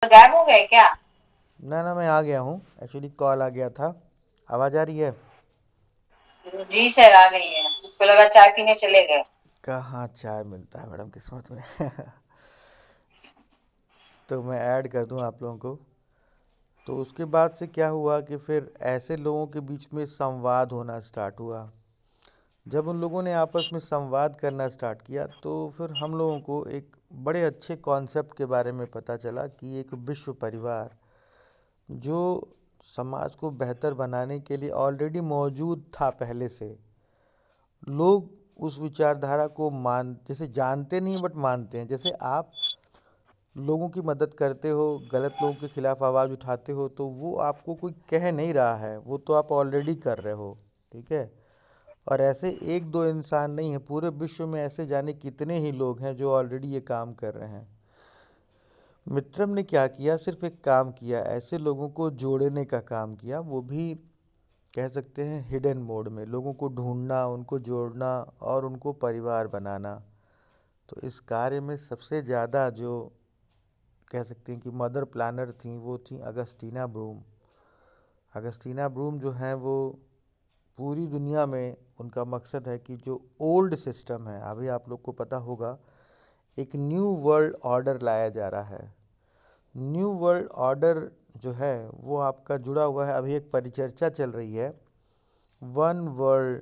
गायब हो गए क्या? ना ना, मैं आ गया हूँ। एक्चुअली कॉल आ गया था। आवाज़ आ रही है? जी सर, आ गई है। मुझको लगा चाय पीने चले गए। कहाँ चाय मिलता है मैडम किस्मत में। तो मैं ऐड कर दूँ आप लोगों को। तो उसके बाद से क्या हुआ कि फिर ऐसे लोगों के बीच में संवाद होना स्टार्ट हुआ। जब उन लोगों ने आपस में संवाद करना स्टार्ट किया तो फिर हम लोगों को एक बड़े अच्छे कॉन्सेप्ट के बारे में पता चला कि एक विश्व परिवार जो समाज को बेहतर बनाने के लिए ऑलरेडी मौजूद था पहले से। लोग उस विचारधारा को मान जैसे जानते नहीं बट मानते हैं। जैसे आप लोगों की मदद करते हो, गलत लोगों के खिलाफ आवाज़ उठाते हो, तो वो आपको कोई कह नहीं रहा है, वो तो आप ऑलरेडी कर रहे हो। ठीक है। और ऐसे एक दो इंसान नहीं है, पूरे विश्व में ऐसे जाने कितने ही लोग हैं जो ऑलरेडी ये काम कर रहे हैं। मित्रम ने क्या किया, सिर्फ एक काम किया, ऐसे लोगों को जोड़ने का काम किया, वो भी कह सकते हैं हिडन मोड में। लोगों को ढूंढना, उनको जोड़ना और उनको परिवार बनाना। तो इस कार्य में सबसे ज़्यादा जो कह सकते हैं कि मदर प्लानर थी वो थी अगस्टीना ब्रूम। अगस्टीना ब्रूम जो हैं वो पूरी दुनिया में उनका मकसद है कि जो ओल्ड सिस्टम है, अभी आप लोग को पता होगा, एक न्यू वर्ल्ड ऑर्डर लाया जा रहा है। न्यू वर्ल्ड ऑर्डर जो है वो आपका जुड़ा हुआ है, अभी एक परिचर्चा चल रही है one world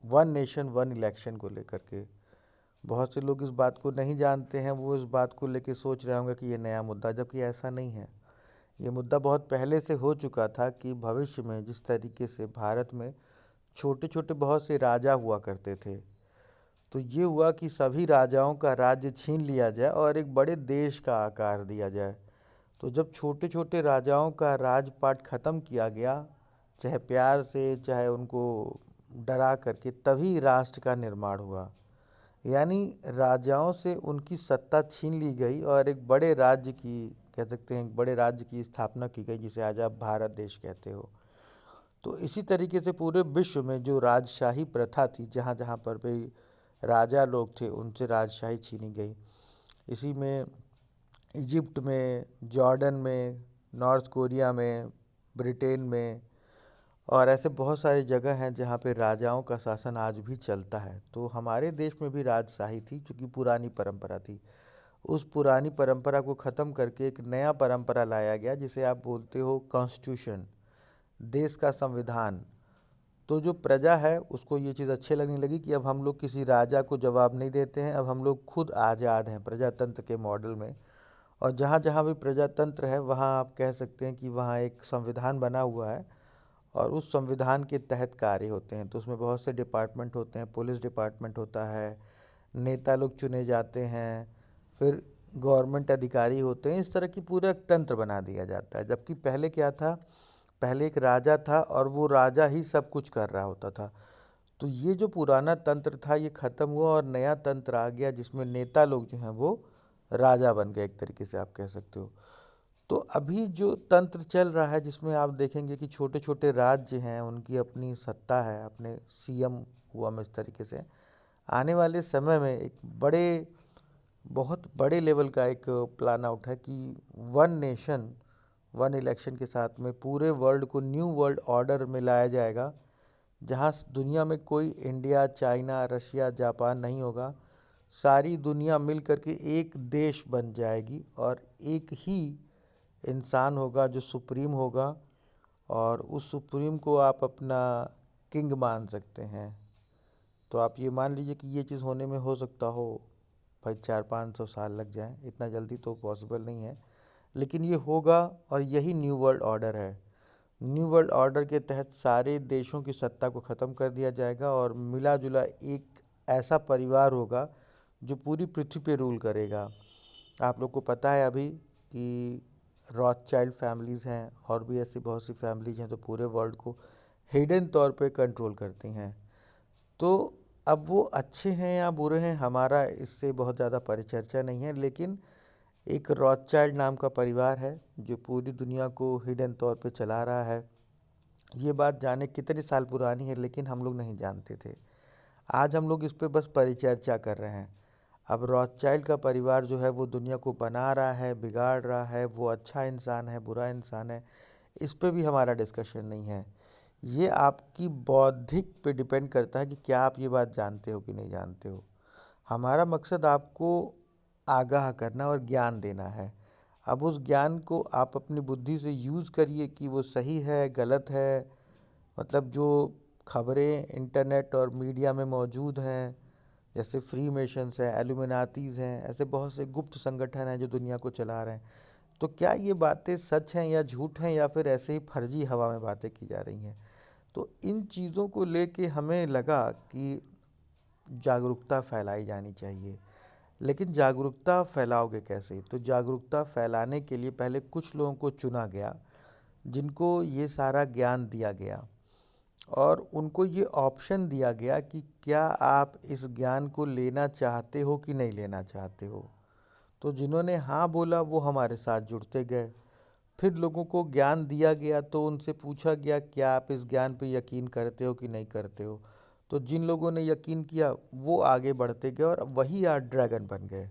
one nation one election को लेकर के। बहुत से लोग इस बात को नहीं जानते हैं, वो इस बात को लेकर सोच रहे होंगे कि ये नया मुद्दा, जबकि ऐसा नहीं है। ये मुद्दा बहुत पहले से हो चुका था कि भविष्य में जिस तरीके से भारत में छोटे छोटे बहुत से राजा हुआ करते थे, तो ये हुआ कि सभी राजाओं का राज्य छीन लिया जाए और एक बड़े देश का आकार दिया जाए। तो जब छोटे छोटे राजाओं का राजपाट ख़त्म किया गया, चाहे प्यार से चाहे उनको डरा करके, तभी राष्ट्र का निर्माण हुआ। यानी राजाओं से उनकी सत्ता छीन ली गई और एक बड़े राज्य की, कह सकते हैं एक बड़े राज्य की स्थापना की गई, जिसे आज आप भारत देश कहते हो। तो इसी तरीके से पूरे विश्व में जो राजशाही प्रथा थी, जहाँ जहाँ पर भी राजा लोग थे उनसे राजशाही छीनी गई। इसी में इजिप्ट में, जॉर्डन में, नॉर्थ कोरिया में, ब्रिटेन में और ऐसे बहुत सारी जगह हैं जहाँ पे राजाओं का शासन आज भी चलता है। तो हमारे देश में भी राजशाही थी, चूँकि पुरानी परंपरा थी। उस पुरानी परंपरा को ख़त्म करके एक नया परंपरा लाया गया, जिसे आप बोलते हो कॉन्स्टिट्यूशन, देश का संविधान। तो जो प्रजा है उसको ये चीज़ अच्छी लगने लगी कि अब हम लोग किसी राजा को जवाब नहीं देते हैं, अब हम लोग खुद आज़ाद हैं प्रजातंत्र के मॉडल में। और जहाँ जहाँ भी प्रजातंत्र है वहाँ आप कह सकते हैं कि वहाँ एक संविधान बना हुआ है और उस संविधान के तहत कार्य होते हैं। तो उसमें बहुत से डिपार्टमेंट होते हैं, पुलिस डिपार्टमेंट होता है, नेता लोग चुने जाते हैं, फिर गवर्नमेंट अधिकारी होते हैं। इस तरह की पूरा एक तंत्र बना दिया जाता है। जबकि पहले क्या था, पहले एक राजा था और वो राजा ही सब कुछ कर रहा होता था। तो ये जो पुराना तंत्र था ये ख़त्म हुआ और नया तंत्र आ गया, जिसमें नेता लोग जो हैं वो राजा बन गए, एक तरीके से आप कह सकते हो। तो अभी जो तंत्र चल रहा है, जिसमें आप देखेंगे कि छोटे छोटे राज्य हैं, उनकी अपनी सत्ता है, अपने सीएम हुआ में, इस तरीके से आने वाले समय में एक बड़े बहुत बड़े लेवल का एक प्लान आउट है कि वन नेशन वन इलेक्शन के साथ में पूरे वर्ल्ड को न्यू वर्ल्ड ऑर्डर में लाया जाएगा, जहाँ दुनिया में कोई इंडिया, चाइना, रशिया, जापान नहीं होगा। सारी दुनिया मिल करके एक देश बन जाएगी और एक ही इंसान होगा जो सुप्रीम होगा, और उस सुप्रीम को आप अपना किंग मान सकते हैं। तो आप ये मान लीजिए कि ये चीज़ होने में हो सकता हो भाई 400-500 साल लग जाएं, इतना जल्दी तो पॉसिबल नहीं है, लेकिन ये होगा। और यही न्यू वर्ल्ड ऑर्डर है। न्यू वर्ल्ड ऑर्डर के तहत सारे देशों की सत्ता को ख़त्म कर दिया जाएगा और मिला जुला एक ऐसा परिवार होगा जो पूरी पृथ्वी पे रूल करेगा। आप लोग को पता है अभी कि रॉथचाइल्ड फैमिलीज़ हैं और भी ऐसी बहुत सी फैमिलीज हैं जो पूरे वर्ल्ड को हिडन तौर पे कंट्रोल करती हैं। तो अब वो अच्छे हैं या बुरे हैं, हमारा इससे बहुत ज़्यादा परिचर्चा नहीं है, लेकिन एक रॉथचाइल्ड नाम का परिवार है जो पूरी दुनिया को हिडन तौर पे चला रहा है। ये बात जाने कितने साल पुरानी है, लेकिन हम लोग नहीं जानते थे। आज हम लोग इस पे बस परिचर्चा कर रहे हैं। अब रॉथचाइल्ड का परिवार जो है वो दुनिया को बना रहा है, बिगाड़ रहा है, वो अच्छा इंसान है, बुरा इंसान है, इस पे भी हमारा डिस्कशन नहीं है। ये आपकी बौद्धिक पे डिपेंड करता है कि क्या आप ये बात जानते हो कि नहीं जानते हो। हमारा मकसद आपको आगाह करना और ज्ञान देना है। अब उस ज्ञान को आप अपनी बुद्धि से यूज़ करिए कि वो सही है, गलत है। मतलब जो खबरें इंटरनेट और मीडिया में मौजूद हैं, जैसे फ्री मेशंस हैं, एलुमिनातीज़ हैं, ऐसे बहुत से गुप्त संगठन हैं जो दुनिया को चला रहे हैं। तो क्या ये बातें सच हैं या झूठ हैं, या फिर ऐसे ही फर्जी हवा में बातें की जा रही हैं। तो इन चीज़ों को लेके हमें लगा कि जागरूकता फैलाई जानी चाहिए। लेकिन जागरूकता फैलाओगे कैसे? तो जागरूकता फैलाने के लिए पहले कुछ लोगों को चुना गया जिनको ये सारा ज्ञान दिया गया, और उनको ये ऑप्शन दिया गया कि क्या आप इस ज्ञान को लेना चाहते हो कि नहीं लेना चाहते हो। तो जिन्होंने हाँ बोला वो हमारे साथ जुड़ते गए। फिर लोगों को ज्ञान दिया गया तो उनसे पूछा गया क्या आप इस ज्ञान पे यकीन करते हो कि नहीं करते हो। तो जिन लोगों ने यकीन किया वो आगे बढ़ते गए और वही आज ड्रैगन बन गए।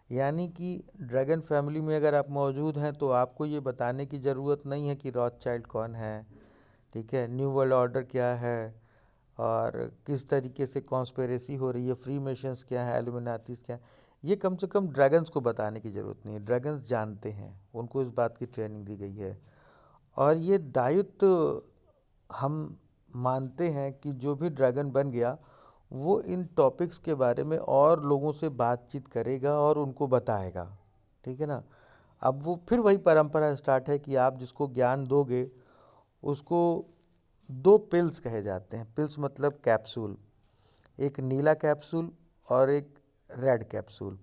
यानी कि ड्रैगन फैमिली में अगर आप मौजूद हैं तो आपको ये बताने की ज़रूरत नहीं है कि रॉथचाइल्ड कौन है, ठीक है, न्यू वर्ल्ड ऑर्डर क्या है, और किस तरीके से कॉन्स्पिरेसी हो रही है, फ्री मेशंस क्या है, एलुमिनातीस क्या है। ये कम से कम ड्रैगन्स को बताने की ज़रूरत नहीं है। ड्रैगन्स जानते हैं, उनको इस बात की ट्रेनिंग दी गई है। और ये दायित्व हम मानते हैं कि जो भी ड्रैगन बन गया वो इन टॉपिक्स के बारे में और लोगों से बातचीत करेगा और उनको बताएगा, ठीक है ना। अब वो फिर वही परंपरा स्टार्ट है कि आप जिसको ज्ञान दोगे उसको दो पिल्स कहे जाते हैं। पिल्स मतलब कैप्सूल, एक नीला कैप्सूल और एक रेड कैप्सूल।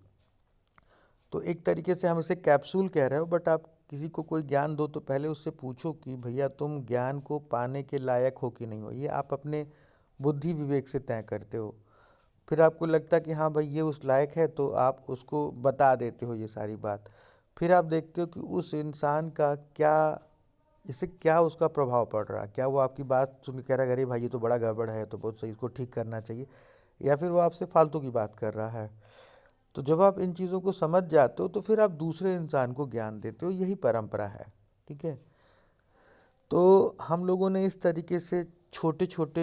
तो एक तरीके से हम इसे कैप्सूल कह रहे हो, बट आप किसी को कोई ज्ञान दो तो पहले उससे पूछो कि भैया तुम ज्ञान को पाने के लायक हो कि नहीं हो। ये आप अपने बुद्धि विवेक से तय करते हो। फिर आपको लगता है कि हाँ भाई ये उस लायक है तो आप उसको बता देते हो ये सारी बात। फिर आप देखते हो कि उस इंसान का क्या, इससे क्या उसका प्रभाव पड़ रहा है। क्या वो आपकी बात सुन के कह रहा है अरे भाई ये तो बड़ा गड़बड़ है, तो बहुत सही, इसको ठीक करना चाहिए, या फिर वो आपसे फालतू की बात कर रहा है। तो जब आप इन चीज़ों को समझ जाते हो तो फिर आप दूसरे इंसान को ज्ञान देते हो। यही परंपरा है, ठीक है। तो हम लोगों ने इस तरीके से छोटे छोटे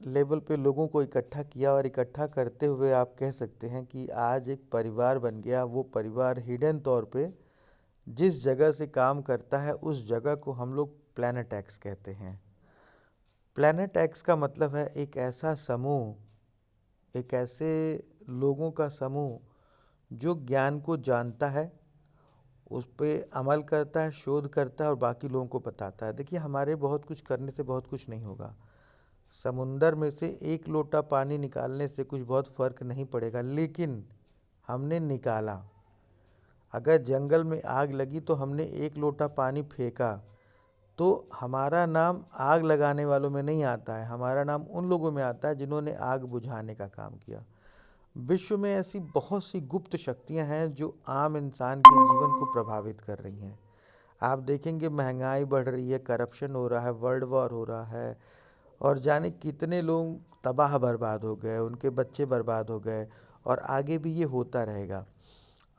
लेवल पे लोगों को इकट्ठा किया, और इकट्ठा करते हुए आप कह सकते हैं कि आज एक परिवार बन गया। वो परिवार हिडन तौर पे जिस जगह से काम करता है उस जगह को हम लोग प्लैनेट एक्स कहते हैं। प्लैनेट एक्स का मतलब है एक ऐसा समूह, एक ऐसे लोगों का समूह जो ज्ञान को जानता है, उस पे अमल करता है, शोध करता है और बाकी लोगों को बताता है। देखिए हमारे बहुत कुछ करने से बहुत कुछ नहीं होगा। समुंदर में से एक लोटा पानी निकालने से कुछ बहुत फ़र्क नहीं पड़ेगा, लेकिन हमने निकाला। अगर जंगल में आग लगी तो हमने एक लोटा पानी फेंका, तो हमारा नाम आग लगाने वालों में नहीं आता है, हमारा नाम उन लोगों में आता है जिन्होंने आग बुझाने का काम किया। विश्व में ऐसी बहुत सी गुप्त शक्तियां हैं जो आम इंसान के जीवन को प्रभावित कर रही हैं। आप देखेंगे महंगाई बढ़ रही है, करप्शन हो रहा है, वर्ल्ड वॉर हो रहा है, और जाने कितने लोग तबाह बर्बाद हो गए, उनके बच्चे बर्बाद हो गए, और आगे भी ये होता रहेगा।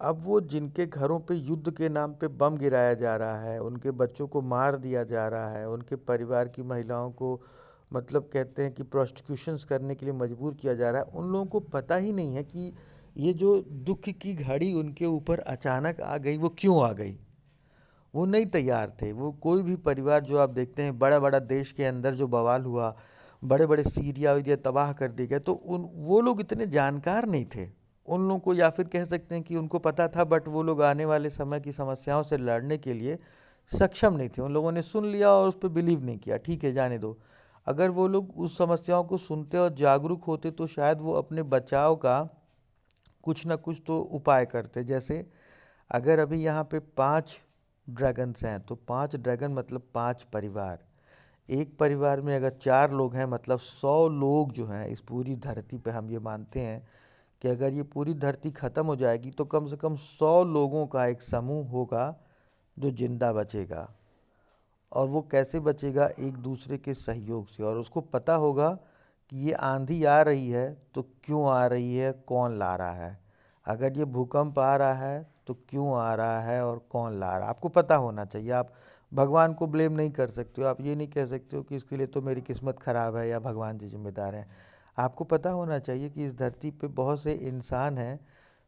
अब वो जिनके घरों पे युद्ध के नाम पे बम गिराया जा रहा है, उनके बच्चों को मार दिया जा रहा है, उनके परिवार की महिलाओं को मतलब कहते हैं कि प्रोस्टिट्यूशंस करने के लिए मजबूर किया जा रहा है, उन लोगों को पता ही नहीं है कि ये जो दुख की घड़ी उनके ऊपर अचानक आ गई वो क्यों आ गई। वो नहीं तैयार थे। वो कोई भी परिवार जो आप देखते हैं बड़ा बड़ा देश के अंदर जो बवाल हुआ, बड़े बड़े सीरिया वीरिया तबाह कर दिए गए, तो उन वो लोग इतने जानकार नहीं थे। उन लोगों को, या फिर कह सकते हैं कि उनको पता था, बट वो लोग आने वाले समय की समस्याओं से लड़ने के लिए सक्षम नहीं थे। उन लोगों ने सुन लिया और उस पर बिलीव नहीं किया, ठीक है जाने दो। अगर वो लोग उस समस्याओं को सुनते और जागरूक होते तो शायद वो अपने बचाव का कुछ ना कुछ तो उपाय करते। जैसे अगर अभी यहाँ पे 5 ड्रैगन्स हैं तो 5 ड्रैगन मतलब 5 परिवार। एक परिवार में अगर 4 लोग हैं मतलब 100 लोग जो हैं इस पूरी धरती पे, हम ये मानते हैं कि अगर ये पूरी धरती ख़त्म हो जाएगी तो कम से कम 100 लोगों का एक समूह होगा जो जिंदा बचेगा। और वो कैसे बचेगा? एक दूसरे के सहयोग से। और उसको पता होगा कि ये आंधी आ रही है तो क्यों आ रही है, कौन ला रहा है। अगर ये भूकंप आ रहा है तो क्यों आ रहा है और कौन ला रहा है, आपको पता होना चाहिए। आप भगवान को ब्लेम नहीं कर सकते हो, आप ये नहीं कह सकते हो कि इसके लिए तो मेरी किस्मत ख़राब है या भगवान जी जिम्मेदार हैं। आपको पता होना चाहिए कि इस धरती पे बहुत से इंसान हैं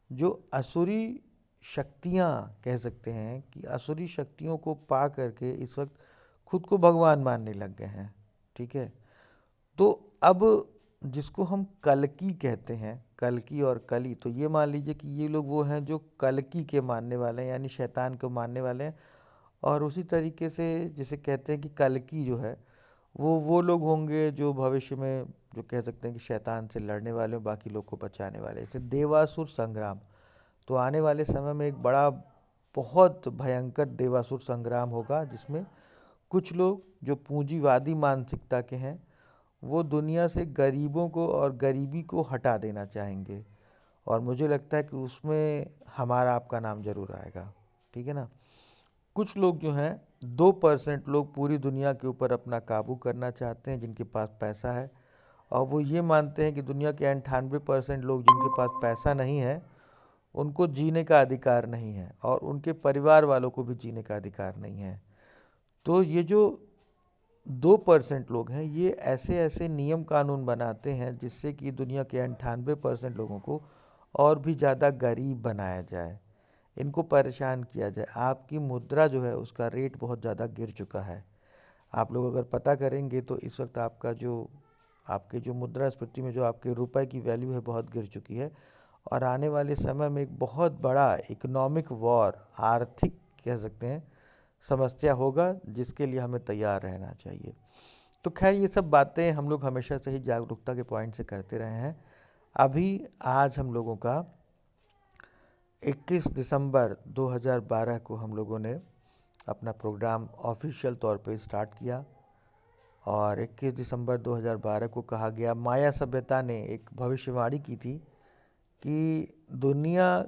जो असुरी शक्तियाँ, कह सकते हैं कि असुरी शक्तियों को पा करके इस वक्त खुद को भगवान मानने लग गए हैं। ठीक है, तो अब जिसको हम कल्कि कहते हैं, कल्कि और कली, तो ये मान लीजिए कि ये लोग वो हैं जो कल्कि के मानने वाले हैं, यानी शैतान को मानने वाले हैं। और उसी तरीके से जिसे कहते हैं कि कल्कि जो है वो लोग होंगे जो भविष्य में, जो कह सकते हैं कि शैतान से लड़ने वाले हो, बाकी लोग को बचाने वाले। जैसे देवासुर संग्राम, तो आने वाले समय में एक बड़ा, बहुत भयंकर देवासुर संग्राम होगा, जिसमें कुछ लोग जो पूंजीवादी मानसिकता के हैं वो दुनिया से गरीबों को और गरीबी को हटा देना चाहेंगे। और मुझे लगता है कि उसमें हमारा आपका नाम जरूर आएगा। ठीक है ना। कुछ लोग जो हैं, 2% लोग पूरी दुनिया के ऊपर अपना काबू करना चाहते हैं जिनके पास पैसा है, और वो ये मानते हैं कि दुनिया के 98% लोग जिनके पास पैसा नहीं है उनको जीने का अधिकार नहीं है, और उनके परिवार वालों को भी जीने का अधिकार नहीं है। तो ये जो 2% लोग हैं, ये ऐसे ऐसे नियम कानून बनाते हैं जिससे कि दुनिया के 98% लोगों को और भी ज़्यादा गरीब बनाया जाए, इनको परेशान किया जाए। आपकी मुद्रा जो है उसका रेट बहुत ज़्यादा गिर चुका है। आप लोग अगर पता करेंगे तो इस वक्त आपका जो, आपके जो मुद्रास्फीति में जो आपके रुपए की वैल्यू है बहुत गिर चुकी है। और आने वाले समय में एक बहुत बड़ा इकोनॉमिक वॉर, आर्थिक कह सकते हैं समस्या होगा, जिसके लिए हमें तैयार रहना चाहिए। तो खैर ये सब बातें हम लोग हमेशा से ही जागरूकता के पॉइंट से करते रहे हैं। अभी आज हम लोगों का 21 दिसंबर 2012 को हम लोगों ने अपना प्रोग्राम ऑफिशियल तौर पे स्टार्ट किया। और 21 दिसंबर 2012 को कहा गया, माया सभ्यता ने एक भविष्यवाणी की थी कि दुनिया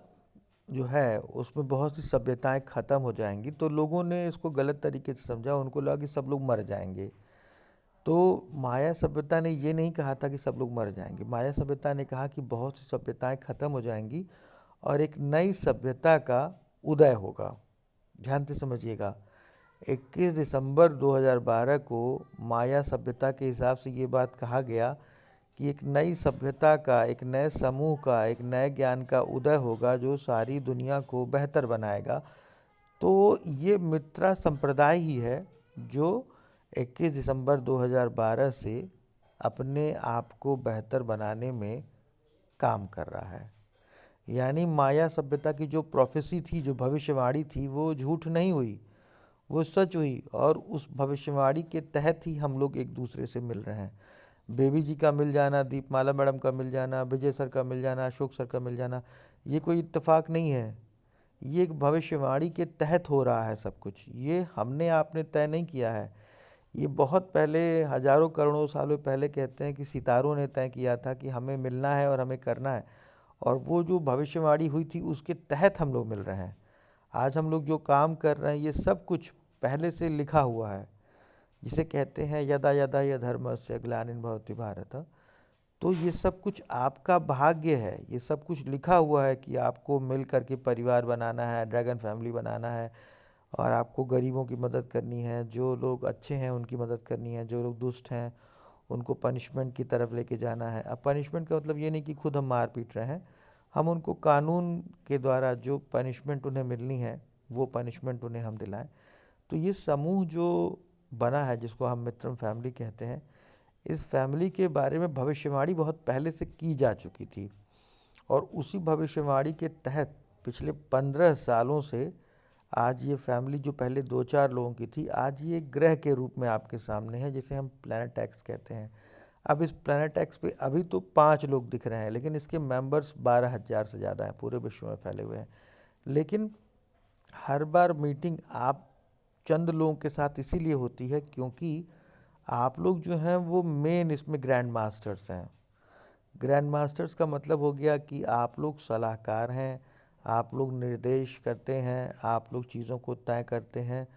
जो है उसमें बहुत सी सभ्यताएं ख़त्म हो जाएंगी। तो लोगों ने इसको गलत तरीके से समझा, उनको लगा कि सब लोग मर जाएंगे। तो माया सभ्यता ने ये नहीं कहा था कि सब लोग मर जाएंगे। माया सभ्यता ने कहा कि बहुत सी सभ्यताएं ख़त्म हो जाएंगी और एक नई सभ्यता का उदय होगा। ध्यान से समझिएगा, 21 दिसंबर 2012 को माया सभ्यता के हिसाब से ये बात कहा गया कि एक नई सभ्यता का, एक नए समूह का, एक नए ज्ञान का उदय होगा जो सारी दुनिया को बेहतर बनाएगा। तो ये मित्रा संप्रदाय ही है जो 21 दिसंबर 2012 से अपने आप को बेहतर बनाने में काम कर रहा है। यानी माया सभ्यता की जो प्रोफेसी थी, जो भविष्यवाणी थी, वो झूठ नहीं हुई, वो सच हुई। और उस भविष्यवाणी के तहत ही हम लोग एक दूसरे से मिल रहे हैं। बेबी जी का मिल जाना, दीपमाला मैडम का मिल जाना, विजय सर का मिल जाना, अशोक सर का मिल जाना, ये कोई इत्तेफाक नहीं है। ये एक भविष्यवाणी के तहत हो रहा है सब कुछ। ये हमने आपने तय नहीं किया है। ये बहुत पहले, हजारों करोड़ों सालों पहले कहते हैं कि सितारों ने तय किया था कि हमें मिलना है और हमें करना है। और वो जो भविष्यवाणी हुई थी उसके तहत हम लोग मिल रहे हैं। आज हम लोग जो काम कर रहे हैं ये सब कुछ पहले से लिखा हुआ है, जिसे कहते हैं यदा यदा य धर्मस्य ग्लानिर्भवति भारत। तो ये सब कुछ आपका भाग्य है, ये सब कुछ लिखा हुआ है कि आपको मिल करके परिवार बनाना है, ड्रैगन फैमिली बनाना है, और आपको गरीबों की मदद करनी है, जो लोग अच्छे हैं उनकी मदद करनी है, जो लोग दुष्ट हैं उनको पनिशमेंट की तरफ लेके जाना है। अब पनिशमेंट का मतलब ये नहीं कि खुद हम मार पीट रहे हैं, हम उनको कानून के द्वारा जो पनिशमेंट उन्हें मिलनी है वो पनिशमेंट उन्हें हम दिलाएं। तो ये समूह जो बना है, जिसको हम मित्रम फैमिली कहते हैं, इस फैमिली के बारे में भविष्यवाणी बहुत पहले से की जा चुकी थी। और उसी भविष्यवाणी के तहत पिछले 15 सालों से आज ये फैमिली, जो पहले 2-4 लोगों की थी, आज ये एक ग्रह के रूप में आपके सामने है, जिसे हम प्लैनेट एक्स कहते हैं। अब इस प्लैनेट एक्स पे अभी तो 5 लोग दिख रहे हैं, लेकिन इसके मेंबर्स 12,000 से ज़्यादा हैं, पूरे विश्व में फैले हुए हैं। लेकिन हर बार मीटिंग आप चंद लोगों के साथ इसीलिए होती है क्योंकि आप लोग जो हैं वो मेन इसमें ग्रैंड मास्टर्स हैं। ग्रैंड मास्टर्स का मतलब हो गया कि आप लोग सलाहकार हैं, आप लोग निर्देश करते हैं, आप लोग चीज़ों को तय करते हैं,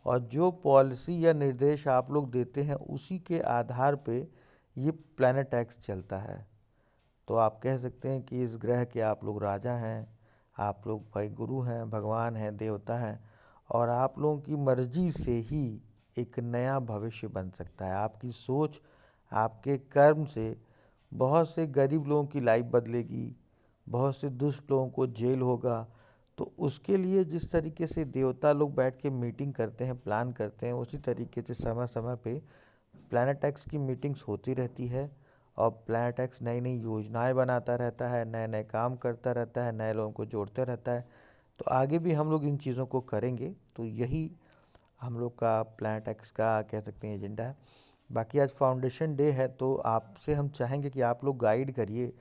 और जो पॉलिसी या निर्देश आप लोग देते हैं उसी के आधार पे ये प्लैनेट एक्स चलता है। तो आप कह सकते हैं कि इस ग्रह के आप लोग राजा हैं, आप लोग भाई गुरु हैं, भगवान हैं, देवता हैं, और आप लोगों की मर्जी से ही एक नया भविष्य बन सकता है। आपकी सोच, आपके कर्म से बहुत से गरीब लोगों की लाइफ बदलेगी, बहुत से दुष्ट लोगों को जेल होगा। तो उसके लिए जिस तरीके से देवता लोग बैठ के मीटिंग करते हैं, प्लान करते हैं, उसी तरीके से समय समय पे प्लानट एक्स की मीटिंग्स होती रहती है, और प्लानट एक्स नई नई योजनाएं बनाता रहता है, नए नए काम करता रहता है, नए लोगों को जोड़ते रहता है। तो आगे भी हम लोग इन चीज़ों को करेंगे। तो यही हम लोग का प्लानट एक्स का कह सकते हैं एजेंडा है। बाकी आज फाउंडेशन डे है, तो आपसे हम चाहेंगे कि आप लोग गाइड करिए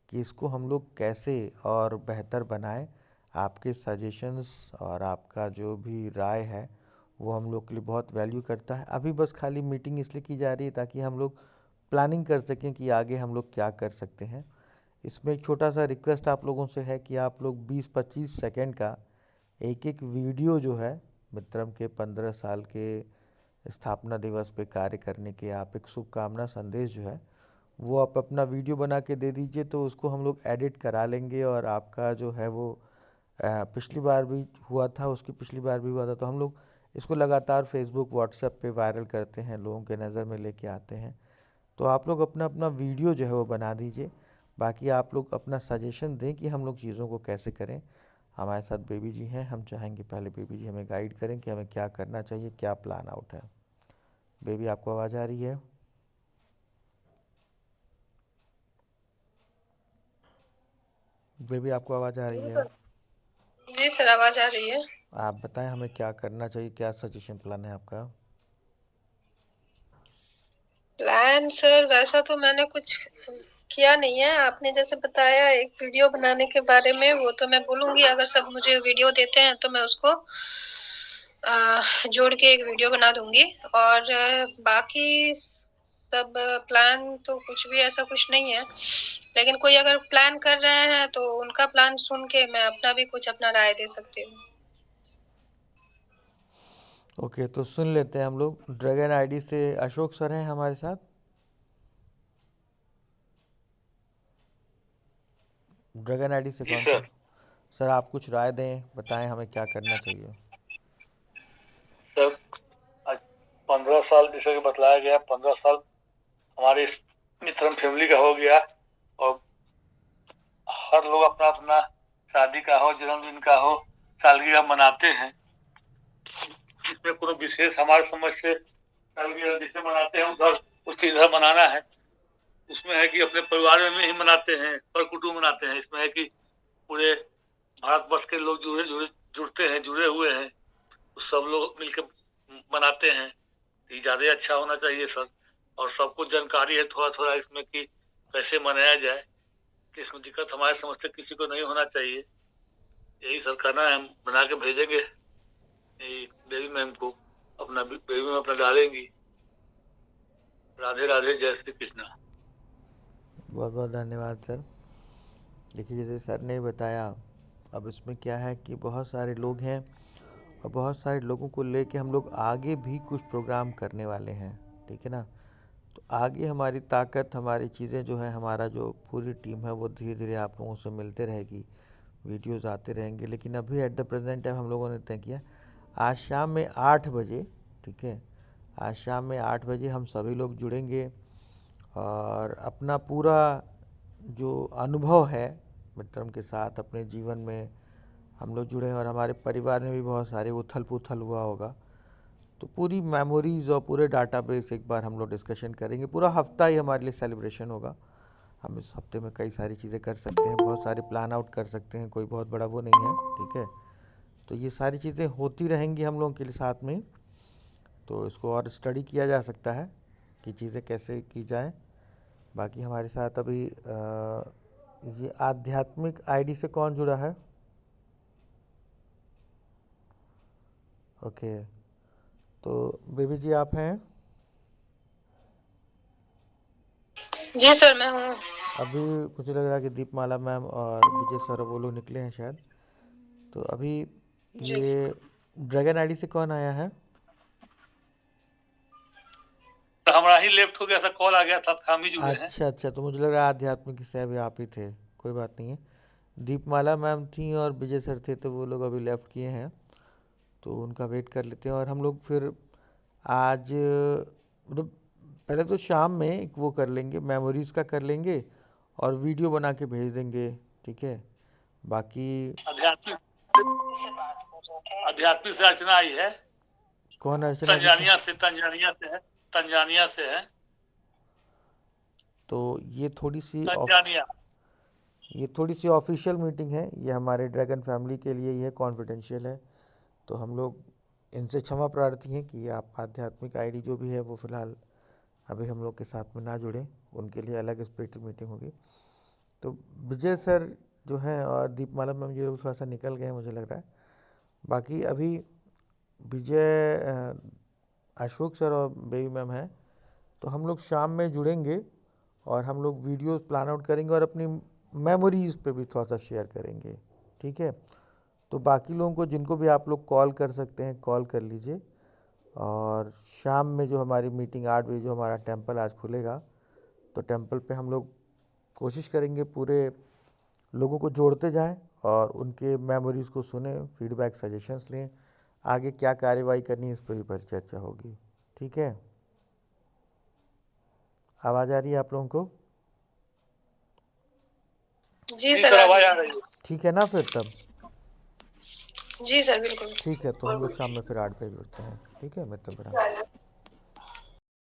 कि इसको हम लोग कैसे और बेहतर बनाएं। आपके सजेशंस और आपका जो भी राय है वो हम लोग के लिए बहुत वैल्यू करता है। अभी बस खाली मीटिंग इसलिए की जा रही है ताकि हम लोग प्लानिंग कर सकें कि आगे हम लोग क्या कर सकते हैं। इसमें एक छोटा सा रिक्वेस्ट आप लोगों से है कि आप लोग 20-25 सेकंड का एक एक वीडियो जो है मित्रम के 15 साल के स्थापना दिवस पे कार्य करने के, आप एक शुभकामना संदेश जो है वो आप अपना वीडियो बना के दे दीजिए, तो उसको हम लोग एडिट करा लेंगे। और आपका जो है वो पिछली बार भी हुआ था, उसकी पिछली बार भी हुआ था, तो हम लोग इसको लगातार फेसबुक व्हाट्सएप पे वायरल करते हैं, लोगों के नज़र में लेके आते हैं। तो आप लोग अपना अपना वीडियो जो है वो बना दीजिए। बाकी आप लोग अपना सजेशन दें कि हम लोग चीज़ों को कैसे करें। हमारे साथ बेबी जी हैं, हम चाहेंगे पहले बेबी जी हमें गाइड करें कि हमें क्या करना चाहिए, क्या प्लान आउट है। बेबी आपको आवाज़ आ रही है? बेबी आपको आवाज़ आ रही है? जी सर, आवाज आ रही है। आप बताएं हमें क्या करना चाहिए, क्या सजेशन प्लान है आपका? प्लान सर वैसा तो मैंने कुछ किया नहीं है। आपने जैसे बताया एक वीडियो बनाने के बारे में, वो तो मैं बोलूंगी। अगर सब मुझे वीडियो देते हैं तो मैं उसको जोड़ के एक वीडियो बना दूंगी। और बाकी सब प्लान तो कुछ भी ऐसा कुछ नहीं है, लेकिन कोई अगर प्लान कर रहे हैं तो उनका प्लान सुन के मैं अपना भी कुछ अपना राय दे सकती हूँ। ओके, तो सुन लेते हैं हम लोग। ड्रैगन आईडी से अशोक सर हैं हमारे साथ। ड्रैगन आईडी से जी कौन सर। कौन? सर आप कुछ राय दें, बताएं हमें क्या करना चाहिए। सर आज 15 साल जैसे कि बतलाया गया, 15 साल हमारे इस मित्रम फैमिली का हो गया। और हर लोग अपना अपना शादी का हो, जन्मदिन का हो, सालगिरह मनाते हैं। इसमें कोनो विशेष हमारे समझ से सालगिरह जैसे मनाते हैं उधर उसकी इधर मनाना है। उसमें है कि अपने परिवार में ही मनाते हैं, पर कुटुंब मनाते हैं। इसमें है कि पूरे भारतवर्ष के लोग जुड़ते हैं, जुड़े हुए हैं, तो सब लोग मिलकर मनाते हैं। ये ज्यादा अच्छा होना चाहिए सर। और सबको जानकारी है थोड़ा थोड़ा इसमें कि कैसे मनाया जाए, कि इसमें दिक्कत हमारे समझ से किसी को नहीं होना चाहिए। यही सर करना है, हम बना के भेजेंगे बेबी मैम को, अपना बेबी मैम अपना डालेंगी। राधे राधे, जय श्री कृष्णा। बहुत बहुत धन्यवाद सर। देखिए जैसे सर ने बताया, अब इसमें क्या है कि बहुत सारे लोग हैं और बहुत सारे लोगों को लेके हम लोग आगे भी कुछ प्रोग्राम करने वाले हैं, ठीक है ना। तो आगे हमारी ताकत, हमारी चीज़ें जो है, हमारा जो पूरी टीम है वो धीरे धीरे आप लोगों से मिलते रहेगी, वीडियोस आते रहेंगे। लेकिन अभी एट द प्रेजेंट टाइम हम लोगों ने तय किया आज शाम में 8 बजे, ठीक है, आज शाम में 8 बजे हम सभी लोग जुड़ेंगे और अपना पूरा जो अनुभव है मित्रम के साथ अपने जीवन में हम लोग जुड़े हैं, और हमारे परिवार में भी बहुत सारे उथल पुथल हुआ होगा, तो पूरी मेमोरीज़ और पूरे डाटाबेस एक बार हम लोग डिस्कशन करेंगे। पूरा हफ्ता ही हमारे लिए सेलिब्रेशन होगा। हम इस हफ्ते में कई सारी चीज़ें कर सकते हैं, बहुत सारे प्लान आउट कर सकते हैं, कोई बहुत बड़ा वो नहीं है, ठीक है। तो ये सारी चीज़ें होती रहेंगी हम लोगों के लिए साथ में। तो इसको और स्टडी किया जा सकता है कि चीज़ें कैसे की जाएं। बाकी हमारे साथ अभी ये आध्यात्मिक आईडी से कौन जुड़ा है? ओके, तो बेबी जी आप हैं? जी सर, मैं हूँ। अभी मुझे लग रहा है कि दीपमाला मैम और विजय सर वो लोग निकले हैं शायद। तो अभी जी ये ड्रैगन आईडी से कौन आया है? हमारा ही लेफ्ट हो गया था, कॉल आ गया था, हम ही जुड़े हैं। अच्छा अच्छा, तो मुझे लग रहा है आध्यात्मिक से अभी आप ही थे, कोई बात नहीं है। दीपमाला मैम थी और विजय सर थे, तो वो लोग अभी लेफ्ट किए हैं, तो उनका वेट कर लेते हैं। और हम लोग फिर आज मतलब पहले तो शाम में एक वो कर लेंगे, मेमोरीज का कर लेंगे और वीडियो बना के भेज देंगे, ठीक है। बाकी आध्यात्मिक आध्यात्मिक से अर्चना आई है, कौन अर्चना जी थे? तंजानिया से है। तो ये थोड़ी सी तंजानिया। ये थोड़ी सी ऑफिशियल मीटिंग है, ये हमारे ड्रैगन फैमिली के लिए ही है, कॉन्फिडेंशियल है। तो हम लोग इनसे क्षमा प्रार्थी हैं कि आप आध्यात्मिक आईडी जो भी है वो फ़िलहाल अभी हम लोग के साथ में ना जुड़ें, उनके लिए अलग स्पेशल मीटिंग होगी। तो विजय सर जो हैं और दीपमाला मैम जी लोग थोड़ा सा निकल गए हैं मुझे लग रहा है। बाकी अभी विजय अशोक सर और बेबी मैम हैं, तो हम लोग शाम में जुड़ेंगे और हम लोग वीडियो प्लान आउट करेंगे और अपनी मेमोरीज़ पे भी थोड़ा सा शेयर करेंगे, ठीक है। तो बाकी लोगों को जिनको भी आप लोग कॉल कर सकते हैं कॉल कर लीजिए। और शाम में जो हमारी मीटिंग 8 बजे जो हमारा टेंपल आज खुलेगा, तो टेंपल पे हम लोग कोशिश करेंगे पूरे लोगों को जोड़ते जाएं और उनके मेमोरीज़ को सुने, फीडबैक सजेशंस लें, आगे क्या कार्रवाई करनी है इस पर भी परिचर्चा होगी, ठीक है। आवाज़ आ रही है आप लोगों को? जी जी सर, सर, आ आवाज रही आ है। रही है। ठीक है ना फिर तब? जी सर, बिल्कुल। ठीक है, तो हम लोग शाम में फिर 8 बजे जुड़ते हैं, ठीक है मित्र ब्रह्म।